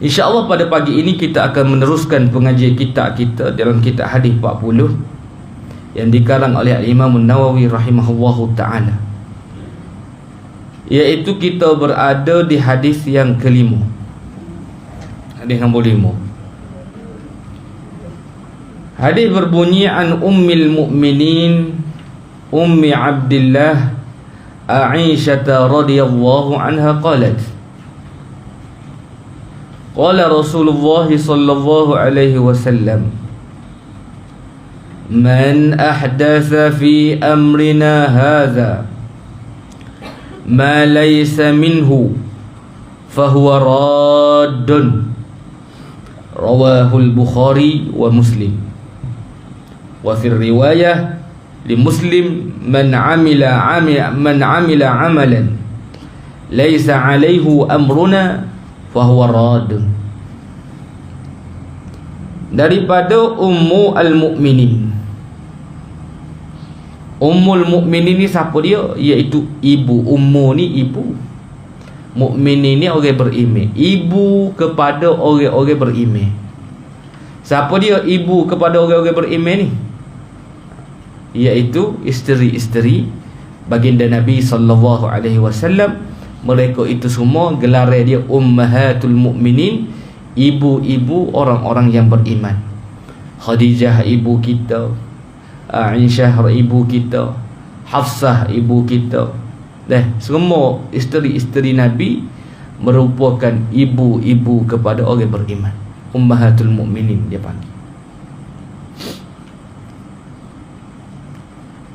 InsyaAllah pada pagi ini kita akan meneruskan pengajian kitab kita dalam kitab hadis 40 yang dikarang oleh Imam Nawawi rahimahullahu ta'ala, iaitu kita berada di hadis yang kelima, hadis nombor 5. Hadis berbunyi an ummil mu'minin ummi Abdillah Aisyah radhiyallahu anha qalat qala Rasulullah sallallahu alaihi wasallam man ahdatha fi amrina hadha ma laysa minhu fahuwa raddun, rawahul Bukhari wa Muslim. Wa fi riwayah li Muslim man amila amalan laysa alaihi amruna fahuwa raddun. Daripada Ummu al-Mu'minin. Ummul Mu'minin ni siapa dia? Iaitu ibu. Ummu ni ibu, Mukminin ni orang beriman, ibu kepada orang-orang beriman. Siapa dia ibu kepada orang-orang beriman ni? Iaitu isteri-isteri baginda Nabi sallallahu alaihi wasallam. Mereka itu semua gelar dia ummahatul mukminin, ibu-ibu orang-orang yang beriman. Khadijah ibu kita, Aisyah ibu kita, Hafsah ibu kita. Semua isteri-isteri Nabi merupakan ibu-ibu kepada orang beriman. Ummahatul mukminin dia panggil.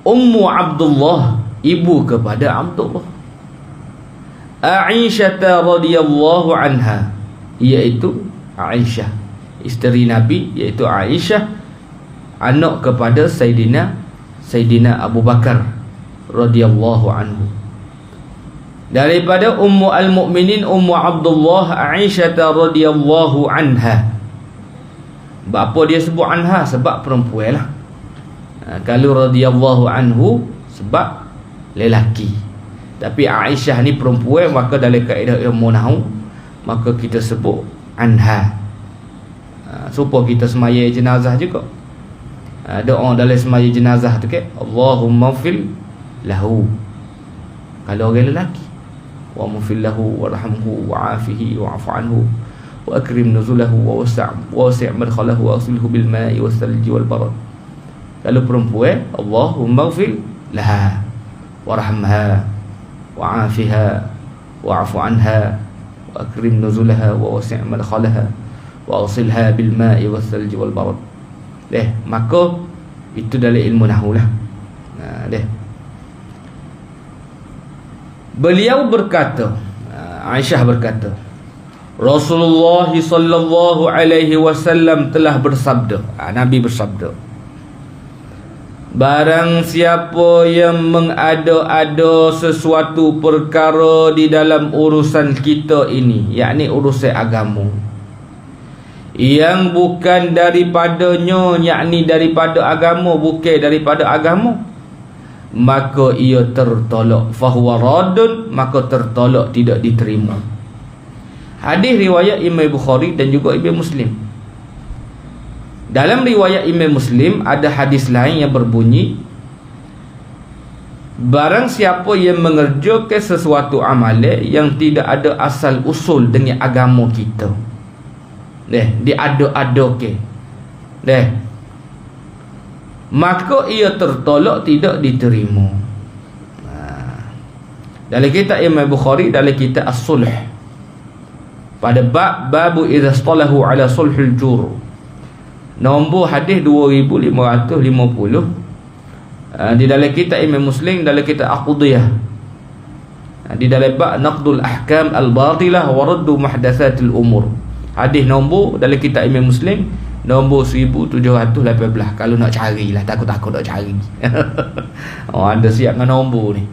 Ummu Abdullah, ibu kepada Abdullah. Aisyah radhiyallahu anha, iaitu Aisyah isteri Nabi, iaitu Aisyah anak kepada Sayyidina Abu Bakar radhiyallahu anhu. Daripada Ummu al-Mu'minin Ummu Abdullah Aisyah radhiyallahu anha. Apa dia sebut anha? Sebab perempuan lah. Kalau radhiyallahu anhu sebab lelaki. Tapi Aisyah ni perempuan, maka dalam kaedah ilmu nahwu maka kita sebut anha. Supaya kita semaya jenazah juga. Doa dalam semaya jenazah tu ke, Allahumma fil lahu. Kalau orang lelaki, wa mufil lahu warhamhu wa'afihi wa'fu anhu wa akrim nuzulahu wa wasi' madkhalahu wa asilhu bil ma'i was salji wal barad. Kalau perempuan, Allahumma fil laha warhamha wa'afiha wa'fu anha wa akrim nuzulaha wa wasi' madkhalaha wa asilha bil ma'i was salji wal barad. Maka itu dalam ilmu nahwu lah. Beliau berkata, Aisyah berkata, Rasulullah sallallahu alaihi wasallam telah bersabda, Nabi bersabda, barang siapa yang mengada-ada sesuatu perkara di dalam urusan kita ini, yakni urusan agama, yang bukan daripadanya, yakni daripada agama, bukan daripada agama, maka ia tertolak, fahuwa raddun, maka tertolak, tidak diterima. Hadis riwayat Imam Bukhari dan juga Imam Muslim. Dalam riwayat Imam Muslim ada hadis lain yang berbunyi, barang siapa yang mengerjakan sesuatu amalan yang tidak ada asal usul dengan agama kita, diada-adakan, maka ia tertolak, tidak diterima. Dalam kitab Imam Bukhari, dalam kitab As-Sulh, pada babu idza istalahu ala sulhul jur, nombor hadis 2550. Di dalam kitab Imam Muslim, dalam kitab Aqdiyah, di dalam bab naqdul ahkam al-batilah wa raddu muhdatsatil umur, hadis nombor dalam kitab Imam Muslim nombor 1718. Kalau nak carilah, takut-takut nak cari. Ada siap dengan nombor ni.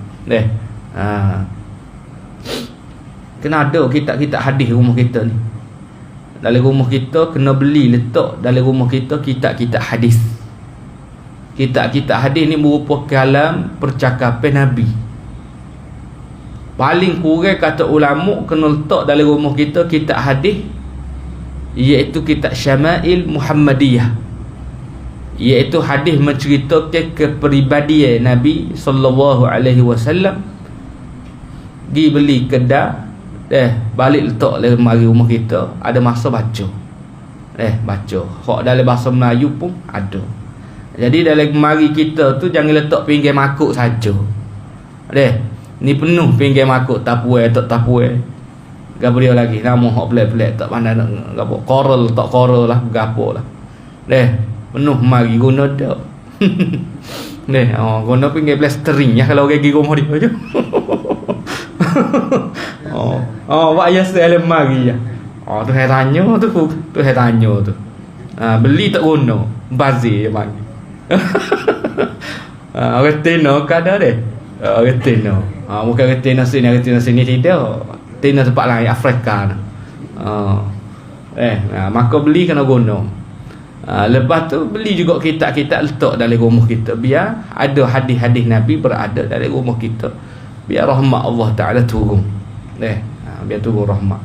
Kena ada kitab-kitab hadis rumah kita ni. Dalam rumah kita kena beli, letak dalam rumah kita kitab-kitab hadis. Kitab-kitab hadis ni merupakan kalam percakapan Nabi. Paling kurang kata ulama kena letak dalam rumah kita kitab hadis iaitu kitab Syama'il Muhammadiyah, iaitu hadis menceritakan kepribadian Nabi sallallahu alaihi wasallam. Pergi beli kedai, balik letak dalam mari rumah kita, ada masa baca. Baca. Hak dalam bahasa Melayu pun ada. Jadi dalam mari kita tu jangan letak pinggir makuk saja. Ni penuh pinggir makuk, tapuai tak tapuai. Gapo dia lagi nama hak pelik-pelik tak pandai nak gapo. Coral tak coral lah, gapo lah. Penuh mari guna dak. Guna pinggir plastering ya kalau gigi rumah dia je. Buat biasa dalam mari ya. Tu saya tanya tu saya tanya tu. Beli tak guna, bazir je mari. Retina kada deh. Retina. Bukan retina sini tidak. Retina tempat lain Afrika. Maka beli kena guna. Lepas tu beli juga kitab-kitab letak dalam rumah kita, biar ada hadis-hadis Nabi berada dalam rumah kita, biar rahmat Allah Ta'ala turun. Biar turun rahmat.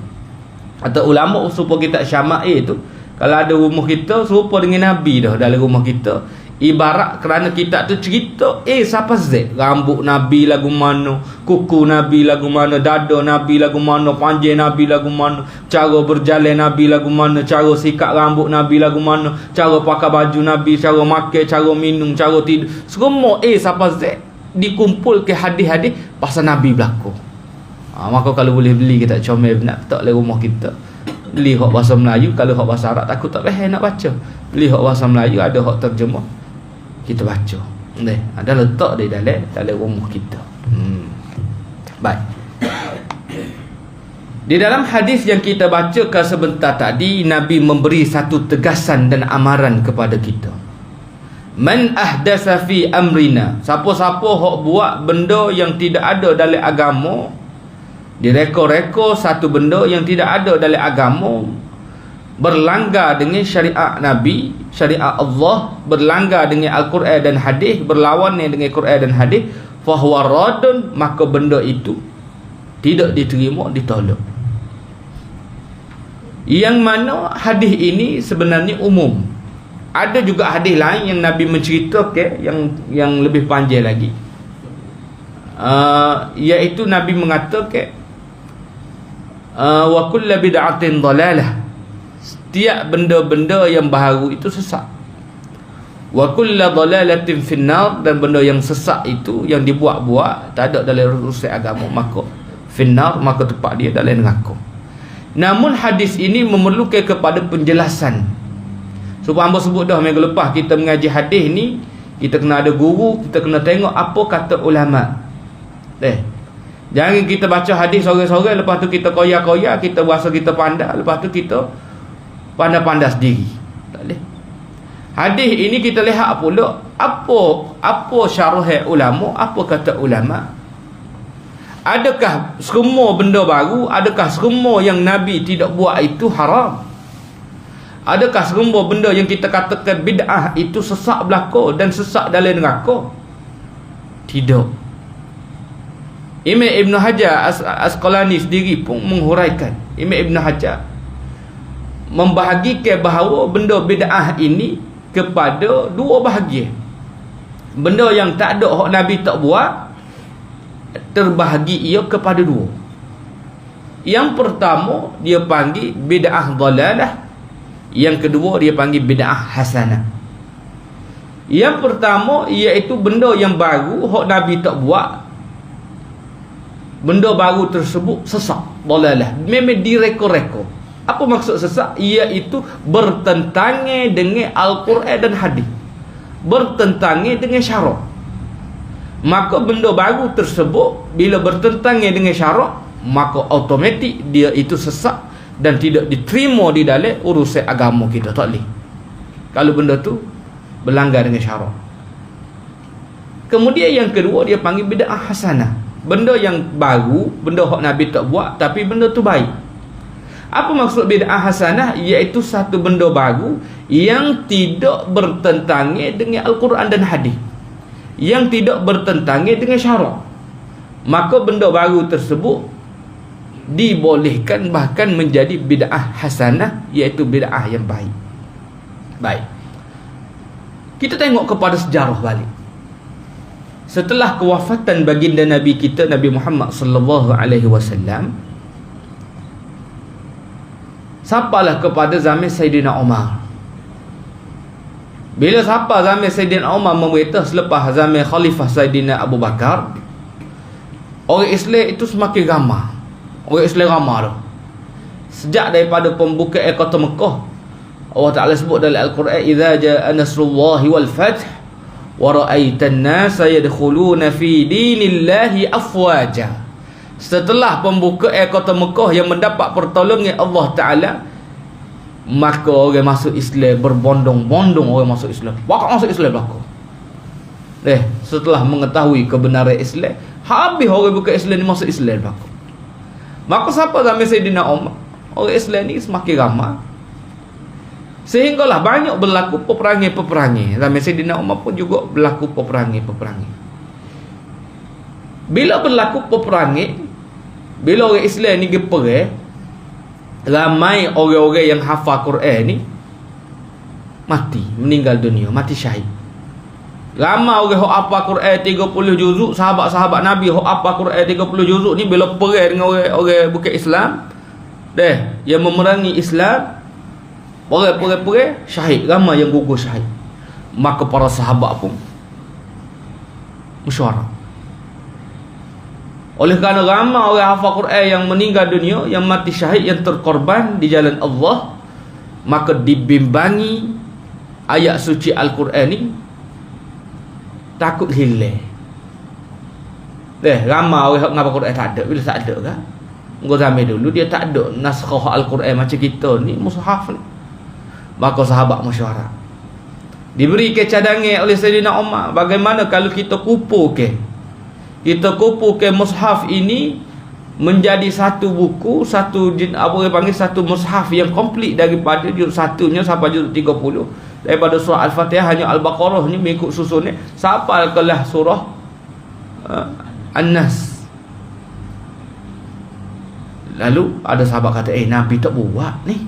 Atau ulama serupa kitab Syama'il tu, kalau ada rumah kita serupa dengan Nabi dah dalam rumah kita. Ibarat kerana kitab tu cerita siapa Z, rambut Nabi lagu mana, kuku Nabi lagu mana, dada Nabi lagu mana, panjang Nabi lagu mana, cara berjalan Nabi lagu mana, cara sikat rambut Nabi lagu mana, cara pakai baju Nabi, cara makan, cara minum, cara tidur, semua siapa Z dikumpul ke hadis-hadis pasal Nabi berlaku. Maka kalau boleh beli kita comel nak letak dalam rumah kita. Beli hak bahasa Melayu, kalau hak bahasa Arab takut tak faham nak baca. Beli hak bahasa Melayu, ada hak terjemah, kita baca. Ada letak di dalam rumah kita. Baik. Di dalam hadis yang kita bacakan sebentar tadi, Nabi memberi satu tegasan dan amaran kepada kita. Man ahdasa fi amrina, siapa-siapa hok buat benda yang tidak ada dalam agama, direka-reka satu benda yang tidak ada dalam agama, berlanggar dengan syariat Nabi, syariat Allah, berlanggar dengan Al-Quran dan hadis, berlawan dengan Quran dan hadis, fahuwa radun, maka benda itu tidak diterima, ditolak. Yang mana hadis ini sebenarnya umum. Ada juga hadis lain yang Nabi menceritakan yang lebih panjang lagi, iaitu Nabi mengatakan wa kullu bid'atin dhalalah, setiap benda-benda yang baharu itu sesat. Wa kullu dhalalatin finnar, dan benda yang sesat itu yang dibuat-buat tak ada dalam urusan agama, maka finnar, maka tempat dia dalam neraka. Namun hadis ini memerlukan kepada penjelasan. Sebab hamba sebut dah minggu lepas kita mengaji hadis ni, kita kena ada guru, kita kena tengok apa kata ulama. Jangan kita baca hadis sore-sore, lepas tu kita koyak-koyak, kita rasa kita pandai, lepas tu kita pandai-pandai sendiri. Tak boleh. Hadis ini kita lihat pula apa syarah ulama, apa kata ulama. Adakah semua benda baru, adakah semua yang Nabi tidak buat itu haram? Adakah semua benda yang kita katakan bid'ah itu sesat belaka dan sesat dalam neraka? Tidak. Imam Ibn Hajar Asqalani sendiri pun menghuraikan. Imam Ibn Hajar membahagikan bahawa benda bid'ah ini kepada dua bahagian. Benda yang tak ada hak Nabi tak buat, terbahagi ia kepada dua. Yang pertama dia panggil bid'ah dhalalah, yang kedua dia panggil bid'ah hasanah. Yang pertama iaitu benda yang baru hak Nabi tak buat, benda baru tersebut sesat, dhalalah, memang direka-reka. Apa maksud sesat? Iaitu bertentangan dengan Al-Quran dan hadis, bertentangan dengan syarak. Maka benda baru tersebut bila bertentangan dengan syarak, maka automatik dia itu sesat dan tidak diterima di dalam urusan agama kita. Tak boleh kalau benda tu berlanggar dengan syarak. Kemudian yang kedua dia panggil bid'ah hasanah, benda yang baru, benda hak Nabi tak buat tapi benda tu baik. Apa maksud bid'ah hasanah? Iaitu satu benda baru yang tidak bertentangan dengan Al-Quran dan hadis, yang tidak bertentangan dengan syarak. Maka benda baru tersebut dibolehkan, bahkan menjadi bid'ah hasanah, iaitu bid'ah yang baik. Baik, kita tengok kepada sejarah balik. Setelah kewafatan baginda Nabi kita, Nabi Muhammad sallallahu alaihi wasallam, sampalah kepada zaman Sayyidina Umar. Bila sampai zaman Sayyidina Umar memerintah selepas zaman Khalifah Sayyidina Abu Bakar, orang Islam itu semakin ramai. Orang Islam ramai tu. Sejak daripada pembukaan kota Mekah, Allah Ta'ala sebut dalam Al-Quran, "Idza jaa nasrullahi wal fath wa ra'aitan nasa yadkhuluna fi dinillahi afwaja." Setelah pembukaan kota Mekah yang mendapat pertolongan Allah Ta'ala, maka orang masuk Islam berbondong-bondong, orang masuk Islam. Bakal masuk Islam belaka. Setelah mengetahui kebenaran Islam, habis orang bukan Islam ni masuk Islam belaka. Maka siapa zaman Sayyidina Umar, orang Islam ni semakin ramai. Sehinggalah banyak berlaku peperangan-peperangan. Zaman Sayyidina Umar pun juga berlaku peperangan-peperangan. Bila berlaku peperangan, bila orang Islam ni perang, ramai orang-orang yang hafal Quran ni mati, meninggal dunia, mati syahid. Ramai orang hok hafal Quran 30 juzuk, sahabat-sahabat Nabi hok hafal Quran 30 juzuk ni bila perang dengan orang bukan Islam, yang memerangi Islam, perang syahid, ramai yang gugur syahid. Maka para sahabat pun mesyuarat. Oleh kerana ramai orang hafal Quran yang meninggal dunia, yang mati syahid, yang terkorban di jalan Allah, maka dibimbangi ayat suci Al-Quran ni takut hilang. Ramai orang hafal Quran tak ada. Bila tak ada kan? Engkau zaman dulu dia tak ada naskah Al-Quran macam kita ni, mushaf ni. Maka sahabat mesyuarat. Diberi cadangan oleh Sayyidina Umar, bagaimana kalau kita kumpulkan mushaf ini menjadi satu buku, satu satu mushaf yang komplit, daripada juzuk satunya sampai juzuk 30, daripada surah Al-Fatihah hanya Al-Baqarah ni mengikut susunnya sampai kelah surah An-Nas. Lalu ada sahabat kata, Nabi tak buat ni,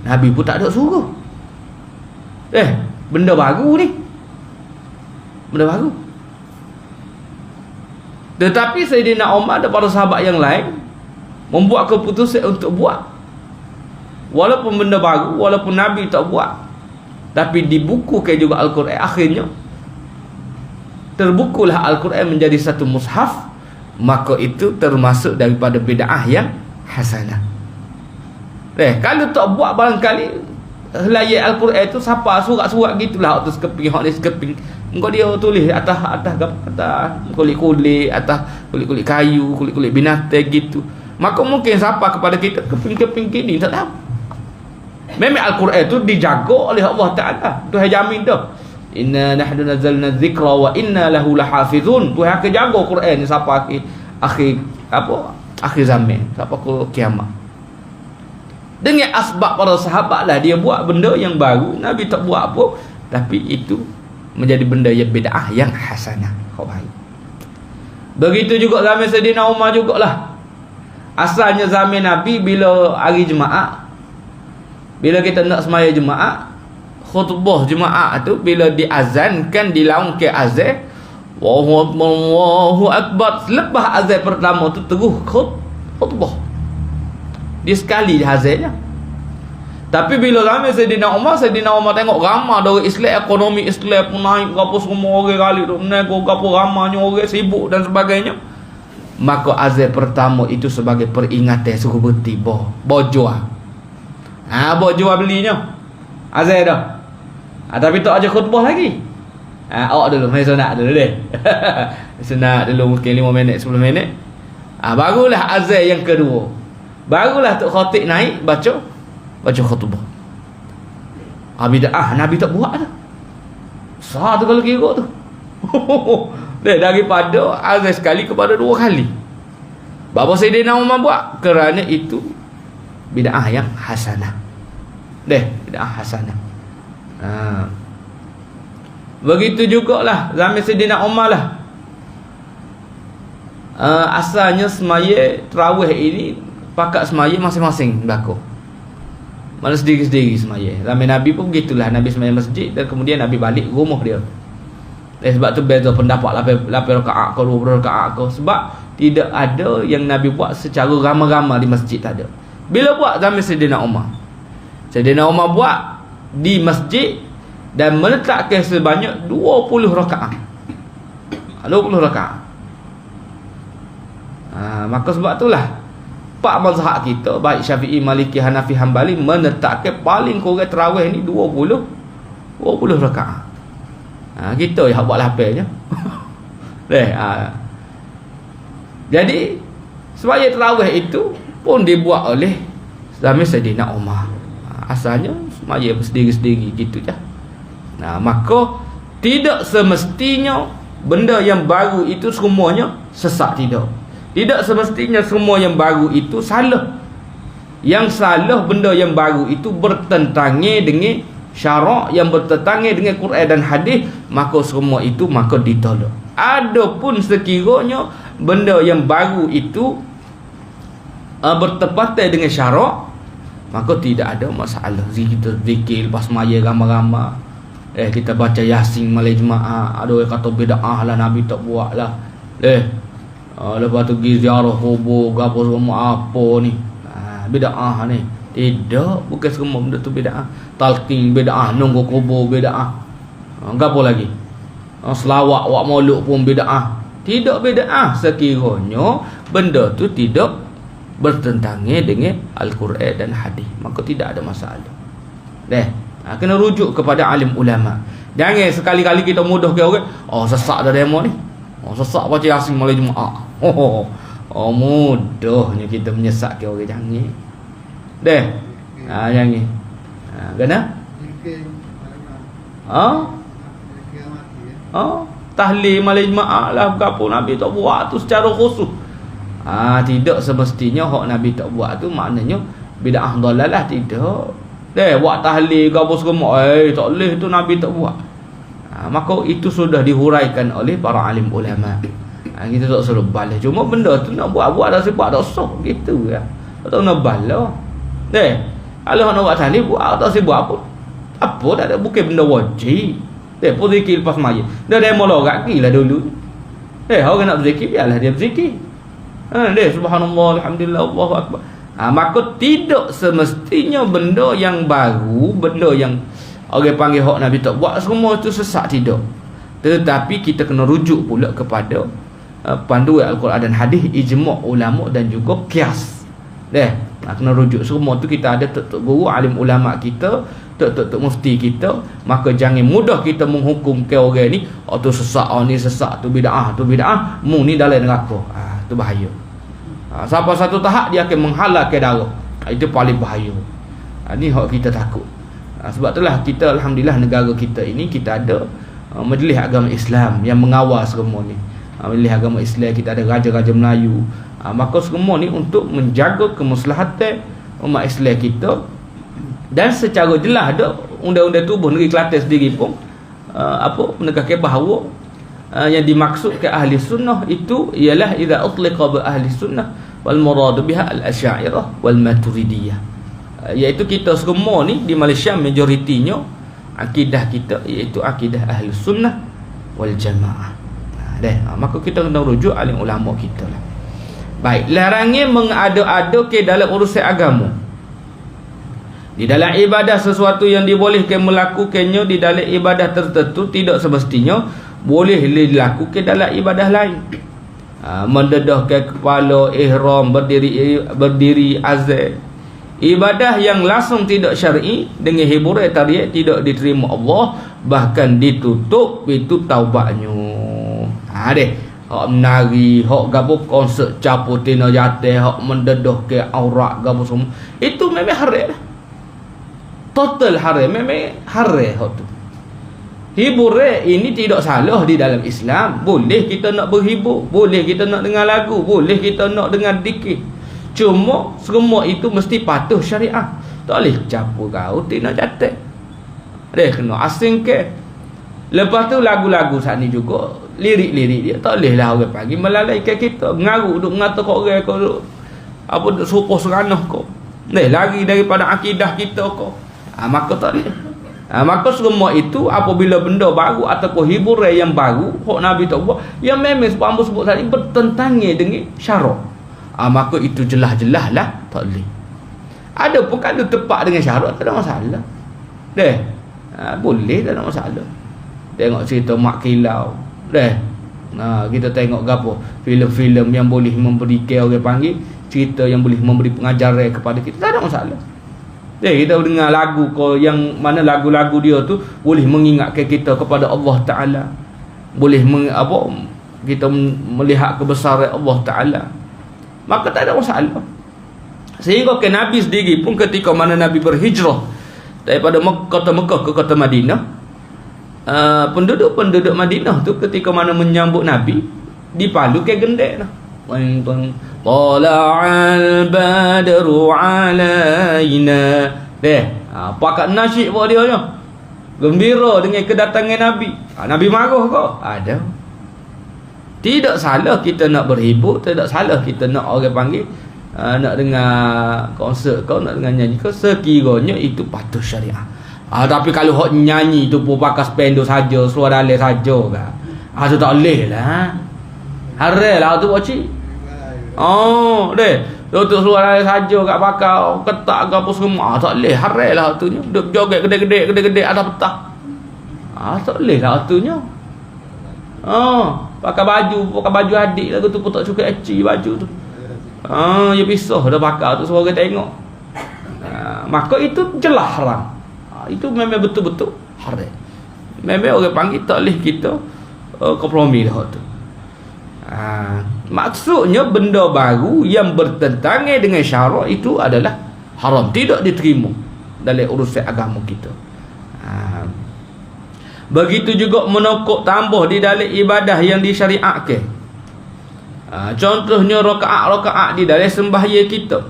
Nabi pun tak ada suruh. Benda baru ni, benda baru. Tetapi Sayyidina Umar dan para sahabat yang lain membuat keputusan untuk buat. Walaupun benda baru, walaupun Nabi tak buat, tapi dibukukan juga Al-Quran. Akhirnya terbukulah Al-Quran menjadi satu mushaf. Maka itu termasuk daripada bid'ah yang hasanah. Kalau tak buat, barangkali helai Al-Quran itu siapa surat-surat gitulah, atas sekeping, hak ni sekeping. Engkau dia tulis atas kulit-kulit, atas kulit-kulit kayu, kulit-kulit binatang gitu. Maka mungkin siapa kepada kita keping-keping gini tak tahu. Memang Al-Quran itu dijaga oleh Allah Ta'ala. Tuhan jamin dah. Inna nahnu nazzalna dzikra wa inna lahu lahafizun. Tuhan akan jaga Quran ni sampai akhir zaman, sampai ke kiamat. Dengan asbab para sahabat lah dia buat benda yang baru. Nabi tak buat apa, tapi itu menjadi benda yang bid'ah yang hasanah. Baik. Begitu juga zaman Sayyidina Umar jugalah. Asalnya zaman Nabi, bila hari Jumaat, bila kita nak semaya Jumaat, khutbah Jumaat tu bila diazankan, dilaungkan azan, Allahu Akbar, lepas azan pertama tu terus khutbah. Dia sekali azannya. Tapi bila ramai Sayyidina Umar tengok ramai dari Islam, ekonomi Islam pun naik, apa semua orang kali tu naik, apa ramainya orang sibuk dan sebagainya. Maka azan pertama itu sebagai peringatan suruh berhenti jual. Jual belinya azan dah. Tapi tak aja khutbah lagi. Awak dulu, mai sunat dulu deh. Sunat dulu mungkin 5 minit 10 minit. Barulah azan yang kedua. Barulah tok khatib naik baca khutbah. Bid'ah, Nabi tak buat dah. Sah tu kalau kira tu. Daripada azan sekali kepada 2 kali. Bapa Sayyidina Umar buat kerana itu bid'ah yang hasanah. Bid'ah hasanah. Begitu jugalah zaman Sayyidina Umar lah. Asalnya semaya tarawih ini pakat semaya masing-masing belakang. Mana sendiri-sendiri semaya. Zaman Nabi pun begitulah. Nabi semaya masjid dan kemudian Nabi balik rumah dia. Sebab tu beza pendapat 8 rakaat ke 20 rakaat ke. Sebab tidak ada yang Nabi buat secara ramai-ramai di masjid, tak ada. Bila buat zaman Sayyidina Umar. Sayyidina Umar buat di masjid dan meletakkan sebanyak 20 rakaat. 20 rakaat. Maka sebab itulah 4 mazhab kita, baik Syafi'i, Maliki, Hanafi, Hambali, menetapkan paling kurang tarawih ni 20 rakaat. Kita yang buat lapar je. Jadi sembahyang tarawih itu pun dibuat oleh zaman Sayyidina Umar. Asalnya sembahyang sendiri-sendiri gitu je. Maka tidak semestinya benda yang baru itu semuanya sesat, tidak. Tidak semestinya semua yang baru itu salah. Yang salah benda yang baru itu bertentangan dengan syarak, yang bertentangan dengan Quran dan hadis, maka semua itu maka ditolak. Adapun sekiranya benda yang baru itu bertepatan dengan syarak, maka tidak ada masalah. Kita zikir lepas maya ramai-ramai, kita baca Yasin malai jemaah. Ada orang kata bid'ah lah, Nabi tak buat lah. Lepas tu pergi ziarah kubur apa semua apa ni, bid'ah ni. Tidak, bukan semua benda tu bid'ah. Talqin bid'ah, nunggu kubur bid'ah. Apa lagi? Selawat wak maulud pun bid'ah. Tidak bid'ah sekiranya benda tu tidak bertentangan dengan Al-Quran dan hadis, maka tidak ada masalah. Kena rujuk kepada alim ulama. Jangan sekali-kali kita mudah ke orang, sesak dah demo ni. Sesak baca Yasin malam Jumaat. Mudahnya kita menyesatkan orang. Jangan. Jangan. Kena? Tahlil malam Jumaat lah, apa Nabi tak buat tu secara khusus. Tidak semestinya hak Nabi tak buat tu maknanya bid'ah dalalah, tidak. Buat tahlil ke apa semua, tak boleh tu Nabi tak buat. Maka itu sudah dihuraikan oleh para alim ulama. Kita tak suruh balas. Cuma benda tu nak buat-buat dah sebab tak sah gitu ya. Tak nak balas. Kalau nak buat tahlil buat, tak sebab apa. Apa tak ada, bukan benda wajib. Pun zikir lepas maya. Dah demo lorak gila dulu. Orang nak berzikir biarlah dia berzikir. Subhanallah, alhamdulillah, Allahu akbar. Maka tidak semestinya benda yang baru, benda yang orang panggil hak Nabi tak buat semua itu sesat, tidak. Tetapi kita kena rujuk pula kepada panduan Al-Quran dan hadis, ijma' ulama dan juga qiyas. Kena rujuk semua tu. Kita ada tok guru alim ulama kita, tok mufti kita. Maka jangan mudah kita menghukum ke orang ni, tu sesat, ni sesat, tu bid'ah, mu ni dalam neraka. Tu bahaya. Sampai satu tahap dia akan menghalalkan darah. Itu paling bahaya. Ni hak kita takut. Sebab itulah kita, alhamdulillah, negara kita ini kita ada majlis agama Islam yang mengawal semua ni. Majlis agama Islam, kita ada raja-raja Melayu. Maka semua ni untuk menjaga kemaslahatan umat Islam kita. Dan secara jelas ada undang-undang tubuh negeri Kelantan sendiri pun menekankan bahawa yang dimaksud ke ahli sunnah itu ialah idza utliqa bi ahli sunnah wal murad biha al asy'ariyah wal maturidiyah, iaitu kita semua ni di Malaysia majoritinya akidah kita iaitu akidah ahli sunnah wal jamaah. Maka kita kena rujuk alim ulama kita lah. Baik, larangan mengada-ada ke dalam urusan agama. Di dalam ibadah sesuatu yang dibolehkan melakukannya di dalam ibadah tertentu tidak semestinya boleh dilakukan dalam ibadah lain. Mendedahkan kepala, ihram, berdiri azan. Ibadah yang langsung tidak syar'i dengan hiburan tarian tidak diterima Allah, bahkan ditutup itu taubatnya. Hak menari, hak gapo konsert capu tina jatuh, hak mendedahkan aurat gapo semua. Itu memang haram. Total haram, memang haram hak tu. Hiburan ini tidak salah di dalam Islam. Boleh kita nak berhibur, boleh kita nak dengar lagu, boleh kita nak dengar zikir. Cuma semua itu mesti patuh syariah. Tak boleh campur gaul nak jatuh. Kena asing ke. Lepas tu lagu-lagu saat ni juga, lirik-lirik dia tak boleh lah orang panggil melalaikan kita. Mengarut duk mengata kat orang, apa serupa seranah kau. Lari daripada akidah kita kau. Maka tak boleh. Maka semua itu apabila benda baru ataupun hiburan yang baru hak Nabi tak buat, yang memang sebab hamba sebut tadi bertentangan dengan syarak, maka itu jelas-jelas lah tak boleh. Ada pun kalau tepat dengan syarak tak ada masalah. Boleh, tak ada masalah. Tengok cerita Mak Kilau. Kita tengok gapo filem-filem yang boleh memberi orang panggil cerita yang boleh memberi pengajaran kepada kita, tak ada masalah. Kita dengar lagu yang mana lagu-lagu dia tu boleh mengingatkan kita kepada Allah Ta'ala, boleh kita melihat kebesaran Allah Ta'ala, maka tak ada masalah. Sehingga ke Nabi sendiri pun ketika mana Nabi berhijrah daripada kota Mekah ke kota Madinah, penduduk-penduduk Madinah tu ketika mana menyambut Nabi dipalu ke gendek lah. Tala'al badru alaina. Pakat nasyid buat dia je. Gembira dengan kedatangan Nabi. Nabi marah ke? Ada. Tidak salah kita nak berhibur, tidak salah kita nak orang panggil nak dengar konsert kau, nak dengar nyanyi kau, sekiranya itu patuh syariah. Tapi kalau hok nyanyi tu pun pakai spanduk saja, seluar dalai saja kan. Tu tak boleh lah. Haram lah tu pakcik. Tutup seluar dalai saja kat bakar ketak ke apa semua. Tak boleh. Haram lah tu nya. Duk joget gede-gede ada petah. Tak boleh lah tu nya. Pakai baju adik lah tu pun tak cukup eci baju tu. Ya pisah dah bakar tu suara tengok. Maka itu jelas haram. Itu memang betul-betul haram. Memang orang panggil tak boleh kita kompromi dah tu. Maksudnya benda baru yang bertentangan dengan syarak itu adalah haram, tidak diterima dalam urusan agama kita. Begitu juga menokok tambah di dalam ibadah yang disyariatkan. Contohnya rakaat-rakaat di dalam sembahyang kita.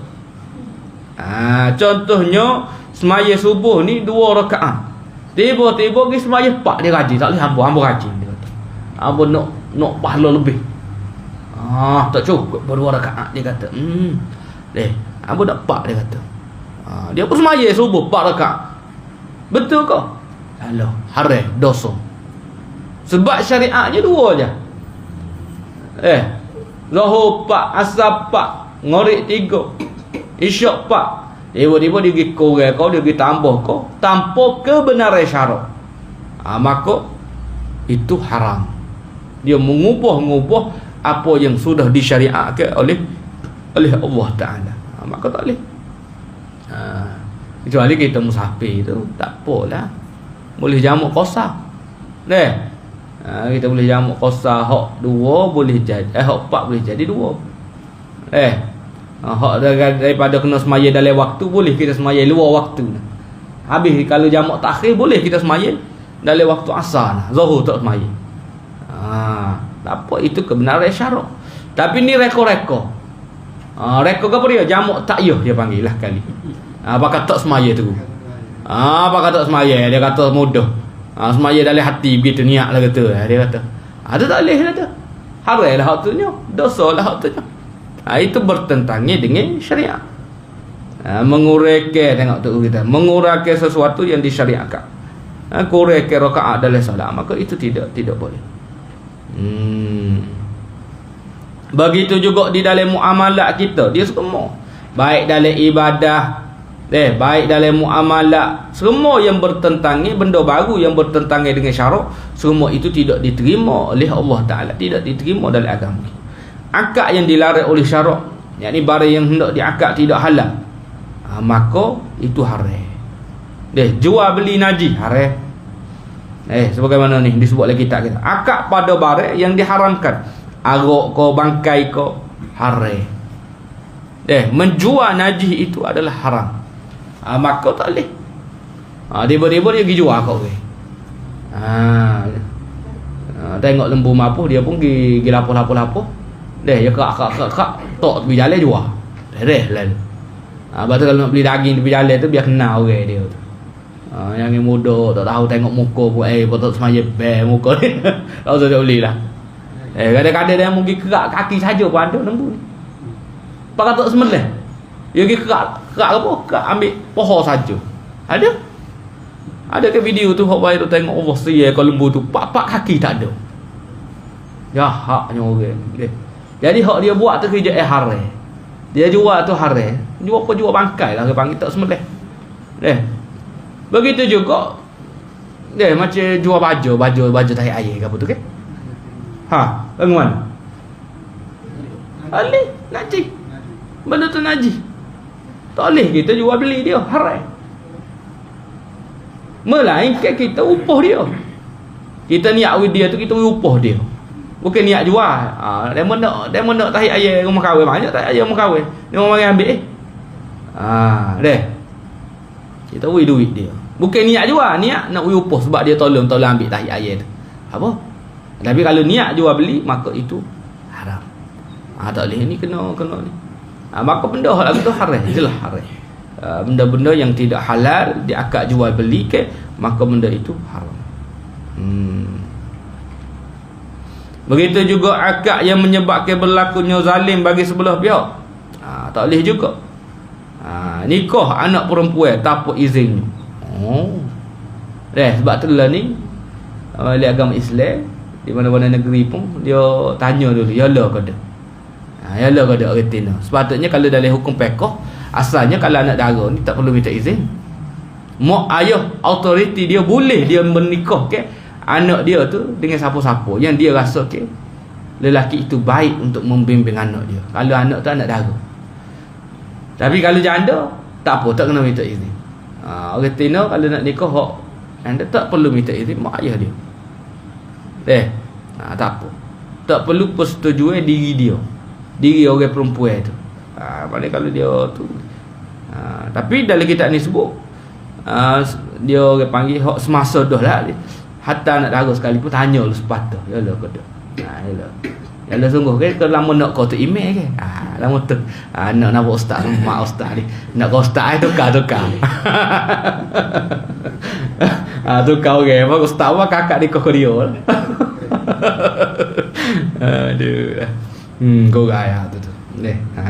Contohnya semaya subuh ni 2 rakaat. Tiba-tiba pergi semaya 4 dia rajin. Tak boleh hamba rajin dia kata. Hamba nak pahala lebih. Tak cukup 2 rakaat dia kata. Hamba nak 4 dia kata. Dia pun semaya subuh 4 rakaat. Betul ke? Alah, haram, dosa. Sebab syariatnya 2 je. Zuhur 4, asar 4, Maghrib 3, Isyak 4. Tiba-tiba dia pergi kurang kau, dia pergi tambah kau tanpa kebenaran syarak. Maka itu haram. Dia mengubah-ngubah apa yang sudah disyariatkan oleh Allah Ta'ala. Maka tak boleh. Kecuali kita musafir tu, tak apalah. Boleh jamak qasar. Kita boleh jamak qasar hak 2 boleh jadi, hak 4 boleh jadi 2. Hak daripada kena semaya dalam waktu, boleh kita semaya luar waktu. Habis kalau jamak takhir, boleh kita semaya dalam waktu asar. Zuhur tak semaya. Tak apa, itu kebenaran syarak. Tapi ni reko-reko. Reko ke apa dia? Jamak takyah dia panggil lah kali. Pakat tak semaya tu. Pakat tak semaya, dia kata mudah. Semaya dalam hati begitu niat lah kata. Dia kata itu tak boleh kata. Haram lah hak tu nya, dosa lah hak tu nya. Itu bertentangan dengan syariat. Menguraikan, tengok tu kita, menguraikan sesuatu yang disyariatkan. Kuraikan rakaat dalam solat, maka itu tidak boleh. Begitu juga di dalam muamalat kita, dia semua baik dalam ibadah, baik dalam muamalat, semua yang bertentangan, benda baru yang bertentangan dengan syarak, semua itu tidak diterima oleh Allah Ta'ala, tidak diterima dalam agama. Akad yang dilarang oleh syarak, yakni barang yang hendak diakad tidak halal, maka itu haram. Jual beli najis haram. Sebagaimana ni disebut oleh kitab kita, akad pada barang yang diharamkan, arak ke bangkai ke, haram. Menjual najis itu adalah haram. Maka tak boleh. Tiba-tiba dia pergi jual kau. Tengok lembu mapuh, dia pun pergi lapor. Dia kak tok pergi jalan jual. Lalu. Lepas tu kalau nak beli daging tepi jalan tu, biar kenal orang dia tu. Yang muda tak tahu tengok muka pun, patut semaya muka ni. Tak usah belilah. Kadang-kadang dia mungkin kerak kaki saja pun ada lembu ni. 400 dia pergi kerak apa, kerak ambil pohon saja. Ada ke video tu hok baik tu tengok Allah sia ke lembu tu 4 kaki tak ada. Jahatnya orang. Jadi hak dia buat tu kerja haram. Dia jual tu haram. Jual bangkai lah, dia panggil tak sembelih. Begitu juga macam jual baju tahi air ke apa tu ke? Bagaimana? Alih najis. Benda tu najis. Tak boleh kita jual beli dia, haram. Melainkan kita upah dia. Kita niat with dia tu, kita upah dia. Bukan niat jual. Dia nak tahi air rumah kahwin, banyak tahi air rumah kahwin. Dia mau mari ambil kita beri duit dia. Bukan niat jual, niat nak beri upah sebab dia tolong ambil tahi air tu. Apa? Tapi kalau niat jual beli, maka itu haram. Tak boleh ni kena ni. Maka benda hal itu haram, jelas haram. Benda-benda yang tidak halal diakad jual beli ke, maka benda itu haram. Begitu juga akad yang menyebabkan berlakunya zalim bagi sebelah pihak. Tak boleh juga. Nikah anak perempuan tanpa izinnya. Sebab tu lah ni ahli agama Islam di mana-mana negeri pun dia tanya dulu, yalah ke dak? Yalah ke dak retina. Sepatutnya kalau dalam hukum fiqh asalnya kalau anak dara ni tak perlu minta izin. Mak ayah autoriti dia boleh dia menikah ke anak dia tu dengan siapa-siapa yang dia rasa ke lelaki itu baik untuk membimbing anak dia. Kalau anak tu anak dara. Tapi kalau janda tak apa, tak kena minta izin. Orang Tino kalau nak nikah hak anda tak perlu minta izin mak ayah dia. Tak apa. Tak perlu persetujuan diri dia. Diri orang perempuan tu. Mana kalau dia tu. Tapi dalam kitab ni sebut dia orang panggil hak semasa dah lah. Hatta nak dara sekali pun tanya lu sepatah. Yalah ke dak. Yalah sungguh ke kalau lama nak kau tu email ke. Lama tu nak buat ustaz mak ustaz ni. Nak kau ustaz tukar. Tukar orang apa ustaz apa kakak di kau dia. Aduh. Kau gaya tu.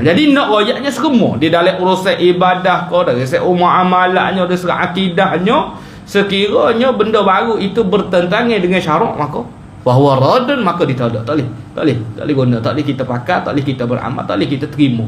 Jadi nak royaknya semua di dalam urusan ibadah kau dari muamalahnya dari akidahnya, sekiranya benda baru itu bertentangan dengan syarak maka bahawa radun maka ditolak. Tak boleh guna, tak boleh kita pakai, tak boleh kita beramal, tak boleh kita terima.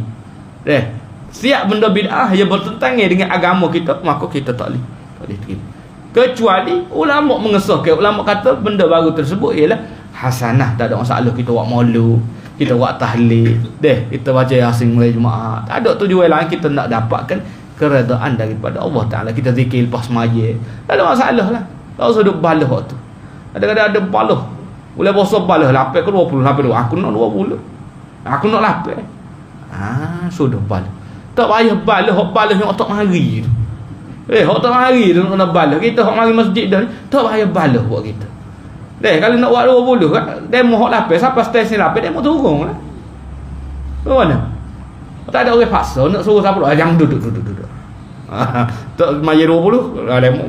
Siap benda bid'ah yang bertentangan dengan agama kita maka kita tak boleh terima. Kecuali ulama mengesahkan, ulama kata benda baru tersebut ialah hasanah, tak ada masalah kita buat maulud, kita buat tahlil, kita baca yasin mulai Jumaat. Tak ada tujuan lain kita nak dapatkan keredaan daripada Allah Ta'ala. Kita zikir lepas majlis, tak ada masalah lah. Tak usah duduk balah waktu. Kadang-kadang ada balah, boleh bosan balah 8 ke 20, sampai 2 aku nak 20, aku nak 8. Sudah balah. Tak payah balah, hok balah yang otak mari tu. Hok tak mari tu nak balah. Kita hok mari masjid dah ni, tak payah balah buat kita. Kalau nak buat 20 kan, demo hok 8 sampai stesen 8 demo turun lah. Mana? Tak ada orang paksa nak suruh siapa jangan duduk. Tak mari 20 demo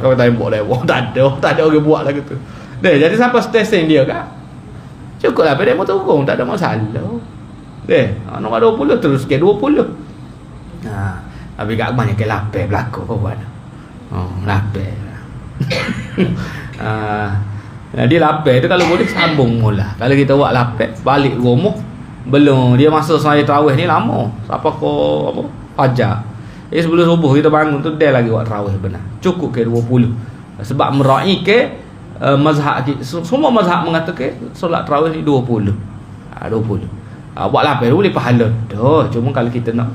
kau tembok demo. Tak ada orang buat lah gitu. Jadi sampai stesen dia kan. Cukup lah demo turun, tak ada masalah. Nak buat 20 terus ke 20. Tapi kat mana ke 8 berlaku kau buat. 8. Jadi 8 tu kalau boleh sambung mula. Kalau kita buat 8 balik rumah belum dia masa saya tarawih ni lama. Siapa kau apa? Fajar. Sebelum subuh kita bangun tu dia lagi buat tarawih benar. Cukup ke 20. Sebab merai ke mazhab semua mazhab mengatakan solat tarawih ni 20. 20. Buat 8 boleh pahala dah. Cuma kalau kita nak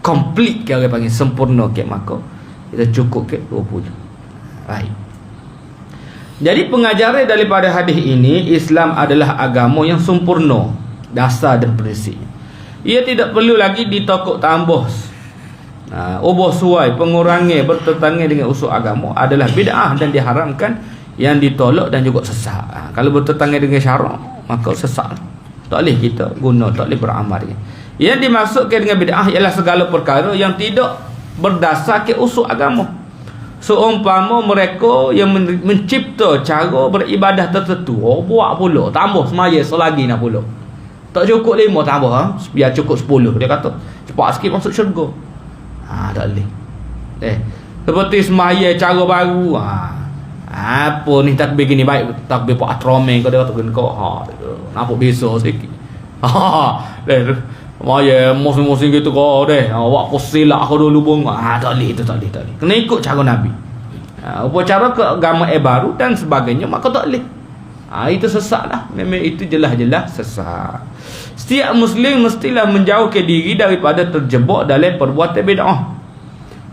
complete ke orang panggil sempurna ke maka kita cukup ke 20. Baik. Jadi pengajaran daripada hadis ini, Islam adalah agama yang sempurna dasar dan prinsipnya. Ia tidak perlu lagi ditokok tambah. Ubah suai, pengurangan bertentangan dengan usul agama adalah bid'ah dan diharamkan, yang ditolak dan juga sesat. Kalau bertentangan dengan syarak maka sesat. Tak boleh kita guna, tak boleh beramal dengan. Yang dimaksudkan dengan bid'ah ialah segala perkara yang tidak berdasarkan usul agama. Seumpama mereka yang mencipta cara beribadah tertentu, buat pula tambah semaya selagi nak pula. Tak cukup 5 tambah biar cukup 10. Dia kata cepat sikit masuk syurga. Tak boleh. Seperti semaya cara baru. Apa ni takbir gini baik, takbir pak atrome kau dia kata kau nampak biasa sikit. Semaya musim-musim gitu kau awak silap kau dulu bung. Tak boleh, itu tak boleh. Kena ikut cara Nabi. Upacara ke agama baru dan sebagainya maka tak boleh. Itu sesat lah. Memang itu jelas-jelas sesat. Setiap Muslim mestilah menjauhkan diri daripada terjebak dalam perbuatan bid'ah,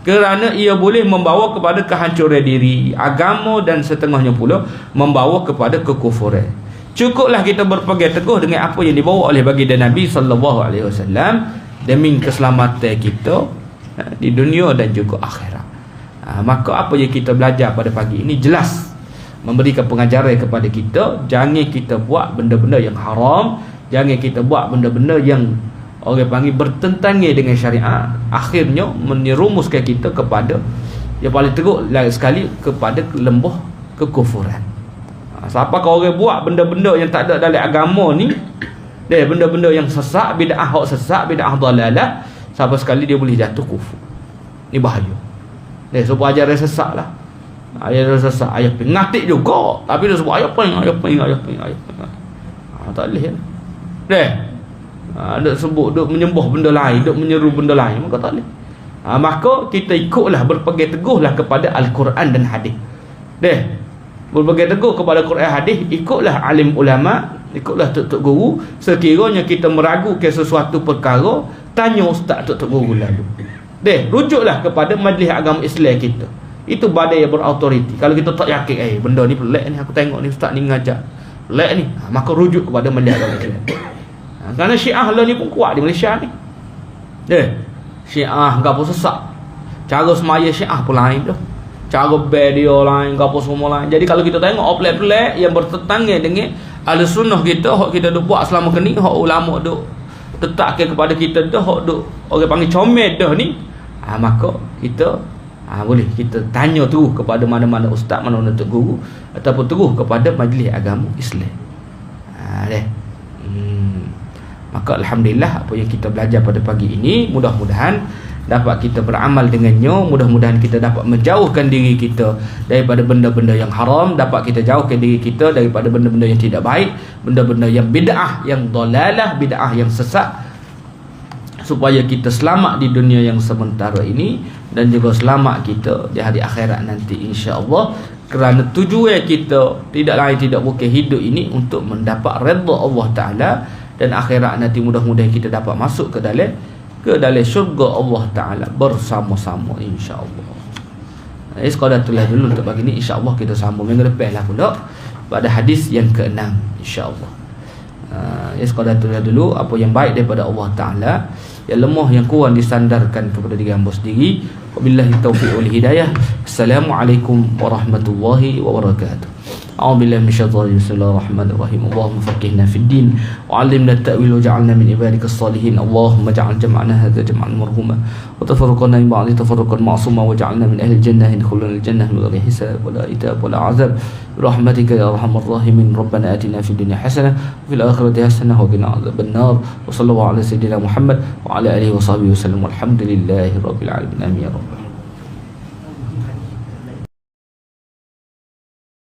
kerana ia boleh membawa kepada kehancuran diri, agama dan setengahnya pula membawa kepada kekufuran. Cukuplah kita berpegang teguh dengan apa yang dibawa oleh baginda Nabi SAW demi keselamatan kita di dunia dan juga akhirat. Maka apa yang kita belajar pada pagi ini jelas memberikan pengajaran kepada kita, jangan kita buat benda-benda yang haram, jangan kita buat benda-benda yang orang panggil bertentangan dengan syariat, akhirnya menyerumuskan kita kepada yang paling teruk sekali kepada lembah kekufuran. Siapa kau orang buat benda-benda yang tak ada dalam agama ni, benda-benda yang sesat, bid'ah hak sesat, bid'ah dalalah, siapa sekali dia boleh jatuh kufur. Ni bahaya. Sebab ajaran sesat lah. Ajaran sesat, ayat pengatik juga, tapi dia sebut ayat peng. Tak boleh lah. Duk sebut, duk menyembah benda lain, duk menyeru benda lain, maka tak boleh. Maka kita ikutlah, berpegang teguhlah kepada Al-Quran dan hadis. Berpegang teguh kepada Quran hadis, ikutlah alim ulama, ikutlah tok-tok guru. Sekiranya kita meragukan sesuatu perkara, tanya ustaz tok-tok guru lalu. Rujuklah kepada majlis agama Islam kita. Itu badai yang berautoriti. Kalau kita tak yakin, benda ni pelik ni, aku tengok ni ustaz ni mengajar pelik ni, maka rujuk kepada majlis agama Islam. Kerana Syiah lah ni pun kuat di Malaysia ni. Syiah gapo sesak. Cara semaya Syiah pun lain dah. Cara dia lain, gapo semua lain. Jadi kalau kita tengok pelik-pelik yang bertentangan dengan Ahlussunnah kita, hak kita duk buat selama kini, hak ulama duk letakkan kepada kita dah, hak duk orang panggil comel dah ni, maka kita boleh kita tanya terus kepada mana-mana ustaz, mana-mana tok guru, ataupun terus kepada majlis agama Islam. Maka alhamdulillah apa yang kita belajar pada pagi ini mudah-mudahan dapat kita beramal dengannya, mudah-mudahan kita dapat menjauhkan diri kita daripada benda-benda yang haram, dapat kita jauhkan diri kita daripada benda-benda yang tidak baik, benda-benda yang bid'ah, yang dalalah, bid'ah yang sesat, supaya kita selamat di dunia yang sementara ini dan juga selamat kita di hari akhirat nanti insya-Allah. Kerana tujuan kita tidak lain tidak bukan hidup ini untuk mendapat redha Allah Ta'ala, dan akhirat nanti mudah-mudahan kita dapat masuk ke dalam syurga Allah Ta'ala bersama-sama insya-Allah. Sekadar itulah dulu untuk pagi ni, insya-Allah kita sambung minggu depan lah pula pada hadis yang ke-6 insya-Allah. Sekadar itulah dulu apa yang baik daripada Allah Ta'ala, yang lemah yang kurang disandarkan kepada diri hamba sendiri. Wabillahi taufiq wal hidayah. Assalamualaikum warahmatullahi wabarakatuh. A'udzu billahi minasyaitonir rajim. Bismillahirrahmanirrahim. Allahumma faqqihna fid din wa 'allimna at-ta'wil wa ja'alna min ibadikas salihin. Allahumma ja'al jam'ana hadza jam'an marhuma wa tafarraqana min ba'di tafarruqan ma'suma wa ja'alna min ahli al-jannah yadkhuluna al-jannah bighairi hisab wa la itab wa la 'adzab birahmatika ya arhamar rahimin. Rabbana atina fid dunya hasanah wa fil akhirati hasanah wa qina 'adzabannar. Wa sallallahu ala sayyidina Muhammad wa ala alihi wa sahbihi wasallam. Walhamdulillahi rabbil alamin. Amin ya rabbal alamin.